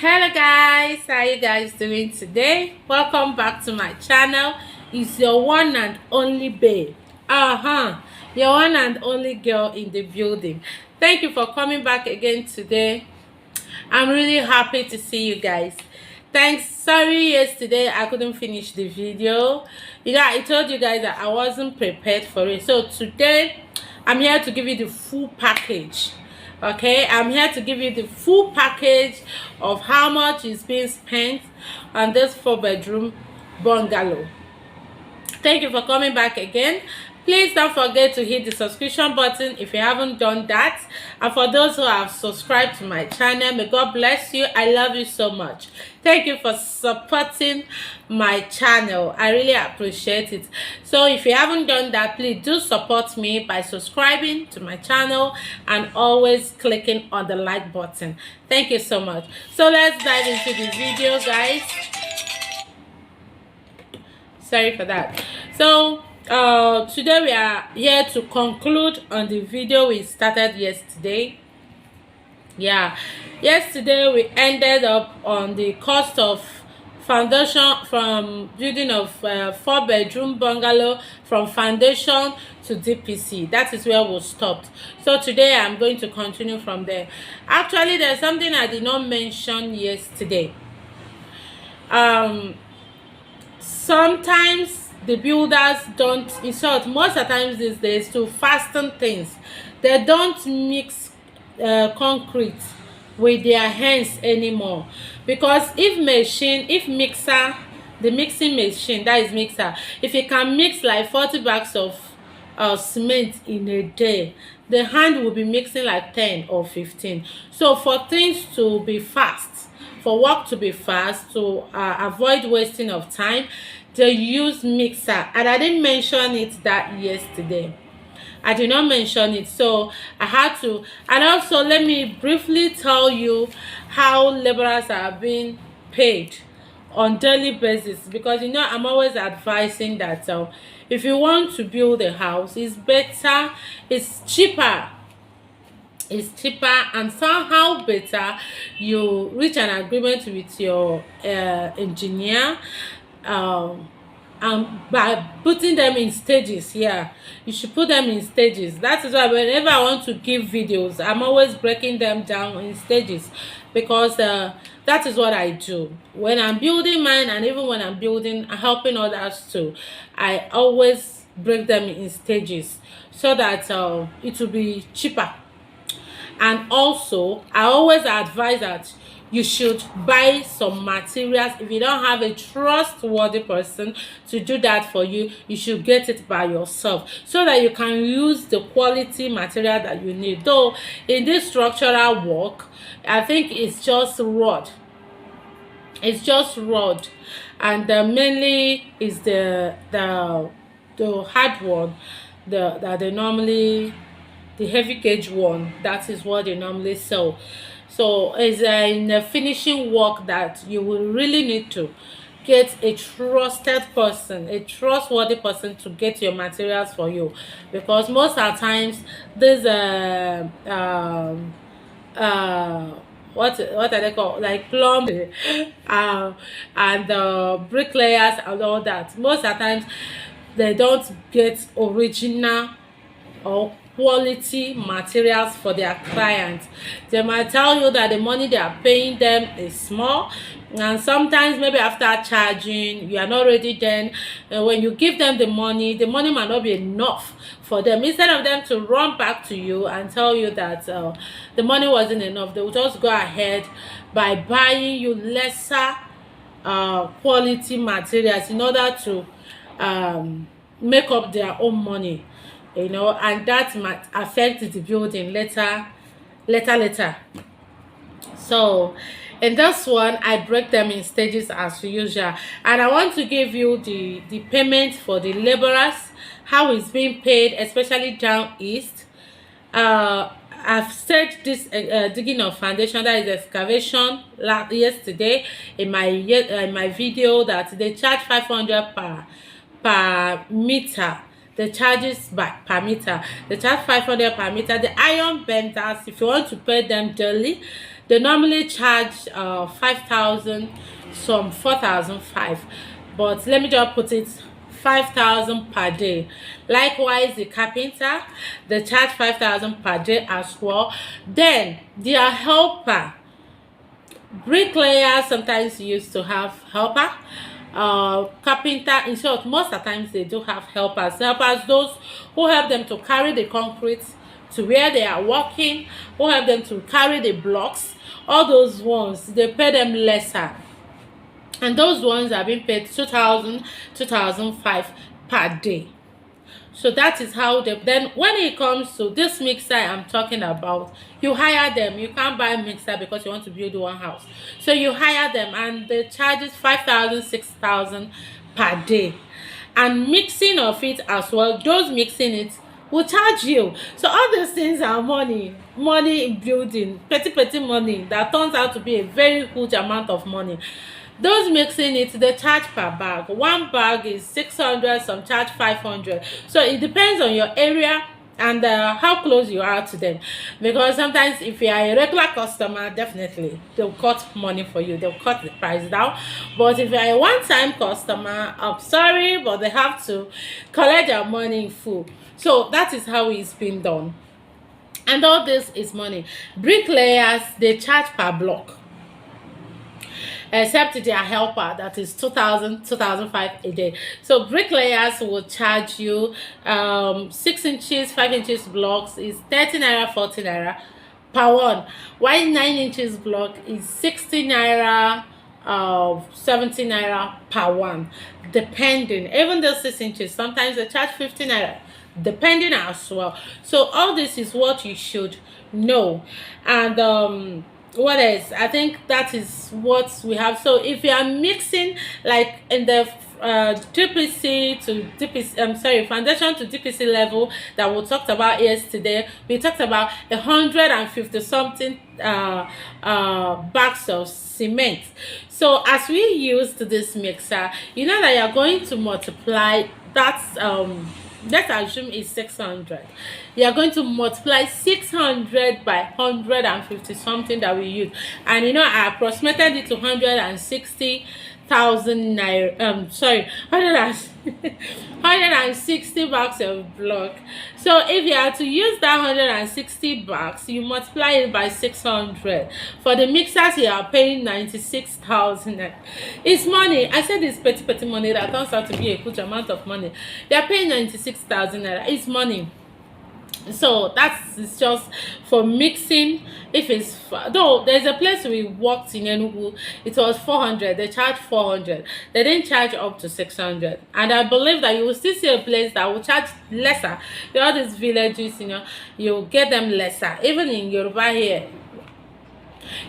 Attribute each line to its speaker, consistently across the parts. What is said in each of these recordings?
Speaker 1: Hello guys, how you guys doing today? Welcome back to my channel. It's your one and only babe, your one and only girl in the building. Thank you for coming back again today. I'm really happy to see you guys. Thanks. Sorry yesterday I couldn't finish the video. I told you guys that I wasn't prepared for it, so today I'm here to give you the full package. Okay, I'm here to give you the full package of how much is being spent on this 4-bedroom bungalow. Thank you for coming back again. Please don't forget to hit the subscription button if you haven't done that. And for those who have subscribed to my channel, may God bless you. I love you so much. Thank you for supporting my channel. I really appreciate it. So if you haven't done that, please do support me by subscribing to my channel and always clicking on the like button. Thank you so much. So let's dive into the video, guys. Sorry for that. So today we are here to conclude on the video we started yesterday. Yesterday we ended up on the cost of foundation from building of 4-bedroom bungalow from foundation to DPC. That is where we stopped. So today I'm going to continue from there. Actually, there's something I did not mention yesterday. Sometimes the builders don't, in short, most of the times these days, to fasten things, they don't mix concrete with their hands anymore. Because if the mixing machine, that is mixer, if it can mix like 40 bags of cement in a day, the hand will be mixing like 10 or 15. So for things to be fast, for work to be fast, to avoid wasting of time, they use mixer. And I didn't mention it that yesterday. I did not mention it, so I had to. And also, let me briefly tell you how laborers are being paid on daily basis, because I'm always advising that if you want to build a house, it's better, it's cheaper and somehow better you reach an agreement with your engineer, and by putting them in stages. You should put them in stages. That is why whenever I want to give videos, I'm always breaking them down in stages, because that is what I do when I'm building mine, and even when I'm helping others too. I always break them in stages so that it will be cheaper. And also, I always advise that you should buy some materials. If you don't have a trustworthy person to do that for you, you should get it by yourself, so that you can use the quality material that you need. Though in this structural work, I think it's just rod. And mainly is the hard one, the heavy gauge one. That is what they normally sell. So it's in the finishing work that you will really need to get a trusted person, a trustworthy person to get your materials for you, because most of the times there's what are they called, like plumbing and bricklayers and all that. Most of the times they don't get original or quality materials for their clients. They might tell you that the money they are paying them is small, and sometimes maybe after charging, you are not ready then. When you give them the money might not be enough for them. Instead of them to run back to you and tell you that the money wasn't enough, they will just go ahead by buying you lesser quality materials in order to make up their own money, and that might affect the building later. So in this one, I break them in stages as usual, and I want to give you the payment for the laborers, how it's being paid, especially down east. I've said this digging of foundation, that is excavation, yesterday in my video, that they charge 500 per meter. The charges per meter, they charge 500 per meter. The iron benders, if you want to pay them daily, They normally charge 5,000, some 4,500, but let me just put it 5,000 per day. Likewise, the carpenter, they charge 5,000 per day as well. Then their helper, bricklayers sometimes used to have helper, carpenter, in short, most of the times they do have helpers, those who help them to carry the concrete to where they are working, who help them to carry the blocks. All those ones, they pay them lesser, and those ones are being paid 2,000, 2,500 per day. So that is how they. Then when it comes to this mixer I'm talking about, you hire them. You can't buy a mixer because you want to build one house, so you hire them, and the charges 5,000, 6,000 per day. And mixing of it as well, those mixing it will charge you. So all these things are money in building, petty money that turns out to be a very huge amount of money. Those mixing it, they charge per bag. One bag is 600, some charge 500. So it depends on your area and how close you are to them, because sometimes if you are a regular customer, definitely they'll cut money for you, they'll cut the price down. But if you are a one-time customer, I'm sorry, but they have to collect your money in full. So that is how it's been done, and all this is money. Bricklayers, they charge per block, except their helper, that is 2,000, 2,500 a day. So bricklayers will charge you 6 inches, 5 inches blocks is 30 naira, 40 naira per one, while 9 inches block is 60 naira, 70 naira per one, depending. Even the 6 inches, sometimes they charge 50 naira, depending as well. So all this is what you should know. And what else? I think that is what we have. So if you are mixing like in the DPC to DPC, foundation to DPC level that we talked about yesterday, we talked about 150 something bags of cement. So as we used this mixer, you know that you're going to multiply that. Let's assume it's 600. You are going to multiply 600 by 150 something that we use, and you know I approximated it to 160,000 naira. 160 bags of block. So if you are to use that 160 bags, you multiply it by 600. For the mixers, you are paying 96,000. It's money. I said it's petty money that turns out to be a huge amount of money. They are paying 96,000. It's money. So that's just for mixing. If it's, though there's a place we worked in Enugu, it was 400, they charged 400, they didn't charge up to 600. And I believe that you will still see a place that will charge lesser. All these villages, you know, you'll get them lesser. Even in Yoruba here,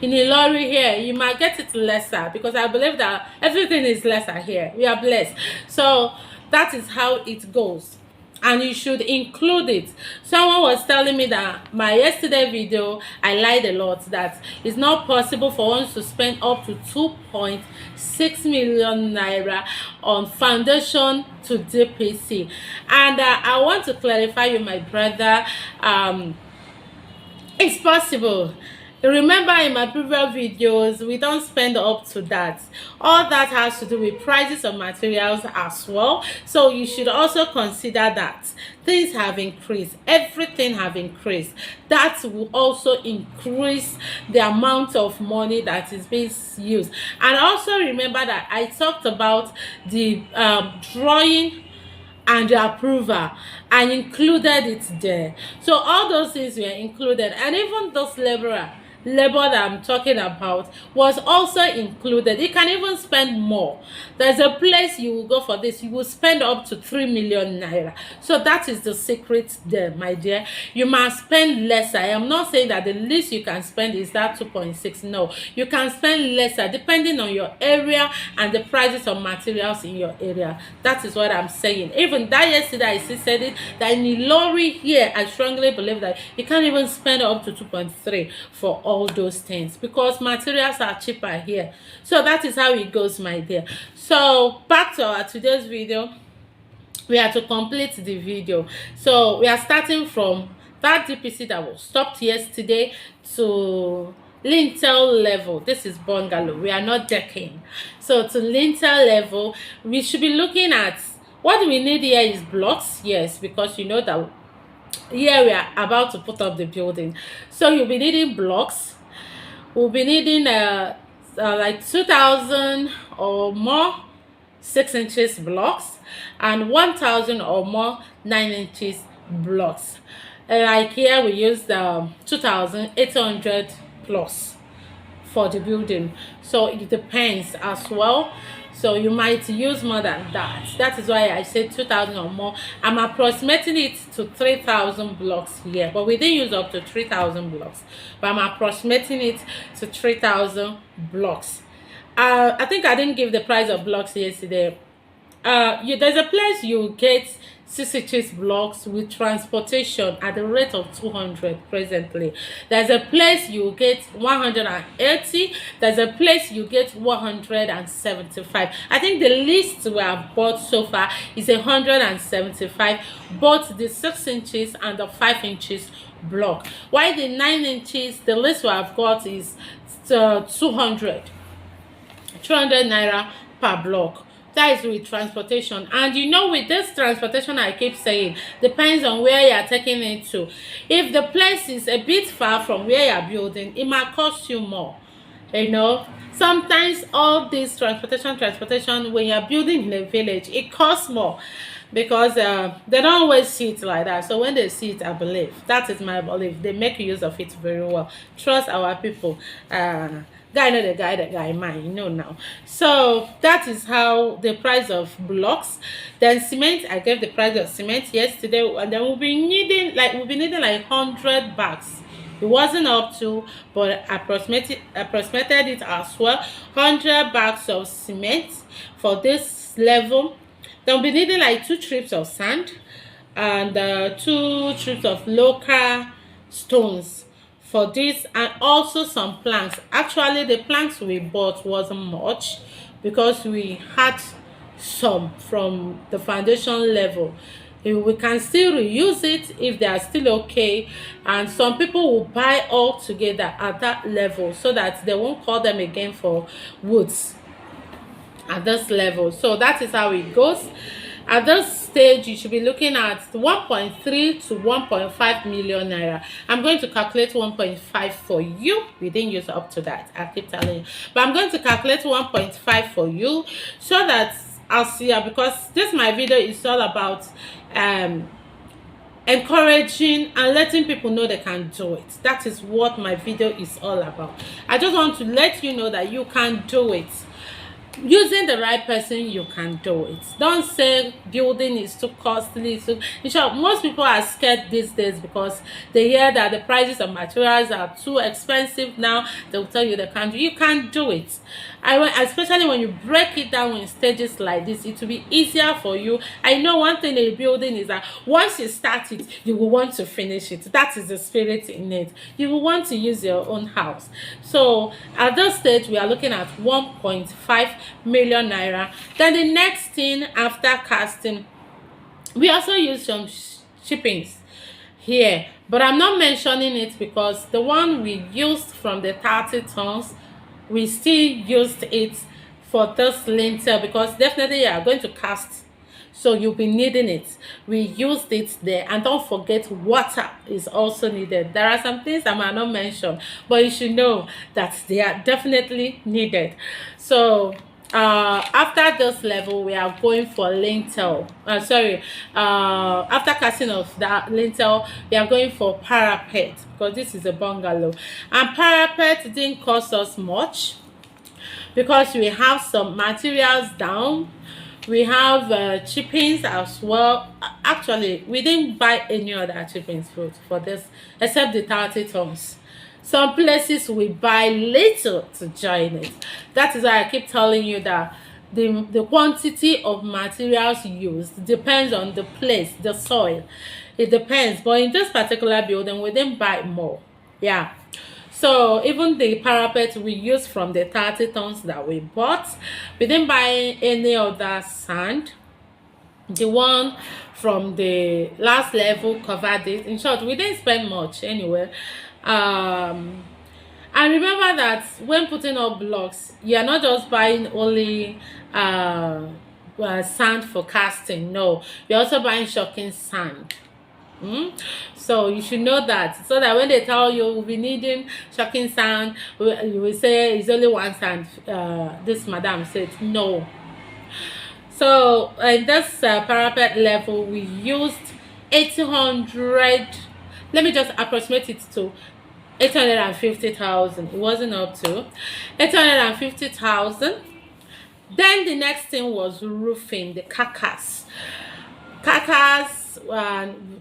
Speaker 1: in Ilorin here, you might get it lesser, because I believe that everything is lesser here. We are blessed. So that is how it goes, and you should include it. Someone was telling me that my yesterday video, I lied a lot, that it's not possible for us to spend up to 2.6 million naira on foundation to DPC. And I want to clarify with my brother, it's possible. Remember, in my previous videos, we don't spend up to that. All that has to do with prices of materials as well. So you should also consider that things have increased. Everything have increased. That will also increase the amount of money that is being used. And also remember that I talked about the drawing and the approval, and included it there. So all those things were included, and even those labor that I'm talking about was also included. You can even spend more. There's a place you will go for this, you will spend up to 3 million naira. So that is the secret there, my dear. You must spend lesser. I am not saying that the least you can spend is that 2.6. No, you can spend lesser depending on your area and the prices of materials in your area. That is what I'm saying. Even that yesterday I still said it, that in Ilorin here, I strongly believe that you can't even spend up to 2.3 for all those things, because materials are cheaper here. So that is how it goes, my dear. So back to our today's video. We have to complete the video. So we are starting from that DPC that was stopped yesterday to lintel level. This is bungalow, we are not decking. So to lintel level, we should be looking at what we need here is blocks. Yes, because you know that here we are about to put up the building, so you'll be needing blocks. We'll be needing like 2,000 or more 6 inches blocks and 1,000 or more 9 inches blocks. Like here we used 2,800 plus for the building, so it depends as well. So you might use more than that. That is why I said 2,000 or more. I'm approximating it to 3,000 blocks here, but we didn't use up to 3,000 blocks, but I'm approximating it to 3,000 blocks. I think I didn't give the price of blocks yesterday. There's a place you get 6 inches blocks with transportation at the rate of 200 presently. There's a place you get 180. There's a place you get 175. I think the least we have bought so far is 175, both the 6 inches and the 5 inches block. While the 9 inches, the least we have got is 200 naira per block. That is with transportation. And you know, with this transportation, I keep saying, depends on where you are taking it to. If the place is a bit far from where you are building, it might cost you more. You know, sometimes all this transportation, when you are building in a village, it costs more, because they don't always see it like that. So when they see it, I believe, that is my belief, they make use of it very well. Trust our people. Guy know the guy mine, you know now. So that is how the price of blocks. Then cement, I gave the price of cement yesterday, and then we'll be needing like 100 bags. It wasn't up to, but approximated it as well. 100 bags of cement for this level. Then we'll be needing like 2 trips of sand and 2 trips of local stones for this, and also some planks. Actually, the planks we bought wasn't much, because we had some from the foundation level. We can still reuse it if they are still okay, and some people will buy all together at that level, so that they won't call them again for woods at this level. So that is how it goes. At this stage, you should be looking at 1.3 to 1.5 million naira. I'm going to calculate 1.5 for you. We didn't use up to that, I keep telling you, but I'm going to calculate 1.5 for you, so that I'll see, because this my video is all about encouraging and letting people know they can do it. That is what my video is all about. I just want to let you know that you can do it. Using the right person, you can do it. Don't say building is too costly. So in short, most people are scared these days, because they hear that the prices of materials are too expensive now. They'll tell you they can't do. You can do it. Especially when you break it down in stages like this, it will be easier for you. I know one thing in building is that once you start it, you will want to finish it. That is the spirit in it. You will want to use your own house. So at this stage, we are looking at 1.5 million naira. Then the next thing after casting, we also use some shippings here, but I'm not mentioning it because the one we used from the 30 tons, we still used it for this lintel, because definitely you are going to cast, so you'll be needing it. We used it there. And don't forget, water is also needed. There are some things I might not mention, but you should know that they are definitely needed. So after this level, we are going for lintel. After casting of that lintel, we are going for parapet, because this is a bungalow, and parapet didn't cost us much, because we have some materials down. We have chippings as well. Actually, we didn't buy any other chippings for this except the 30 tons. Some places we buy little to join it. That is why I keep telling you that the quantity of materials used depends on the place, the soil. It depends. But in this particular building, we didn't buy more. Yeah. So even the parapet we used from the 30 tons that we bought, we didn't buy any other sand. The one from the last level covered it. In short, we didn't spend much anyway. And remember that when putting up blocks, you are not just buying only sand for casting. No, you're also buying shocking sand. So you should know that, so that when they tell you we'll be needing shocking sand, you will say it's only one sand. This madam said no. So in this parapet level, we used 800. Let me just approximate it to 850,000. It wasn't up to 850,000. Then the next thing was roofing, the carcass.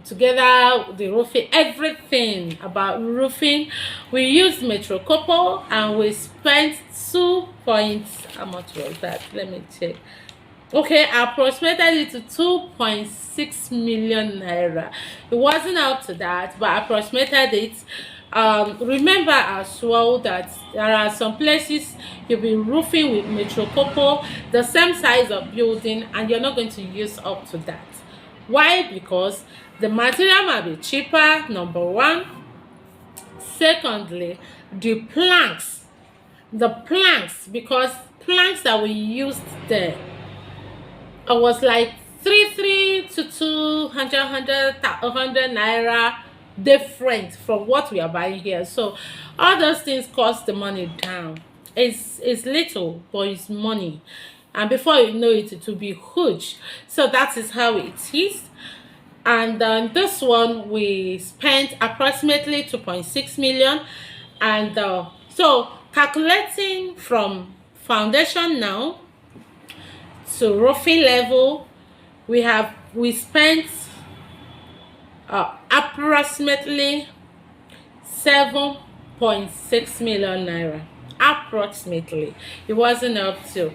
Speaker 1: Together the roofing, everything about roofing. We used Metro Couple and we spent 2 points. How much was that? Let me check. Okay, I approximated it to 2.6 million naira. It wasn't up to that, but I approximated it. Remember as well that there are some places you'll be roofing with Metro Couple, the same size of building, and you're not going to use up to that. Why? Because the material might be cheaper, number one. Secondly, the planks, because planks that we used there, I was like 3 to 200 naira different from what we are buying here. So all those things cost the money down. It's little, but it's money, and before you know it, it will be huge. So that is how it is. And this one we spent approximately 2.6 million. And so calculating from foundation now to roofing level, we spent approximately 7.6 million naira. Approximately, it wasn't up to.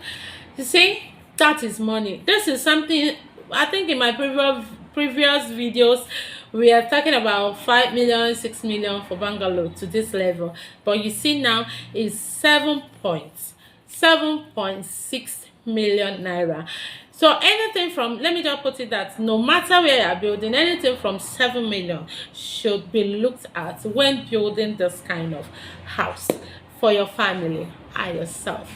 Speaker 1: You see, that is money. This is something I think in my previous videos we are talking about 5 million, 6 million for bungalow to this level, but you see now is 7.6 million naira. So anything from, let me just put it that no matter where you are building, anything from 7 million should be looked at when building this kind of house for your family and yourself.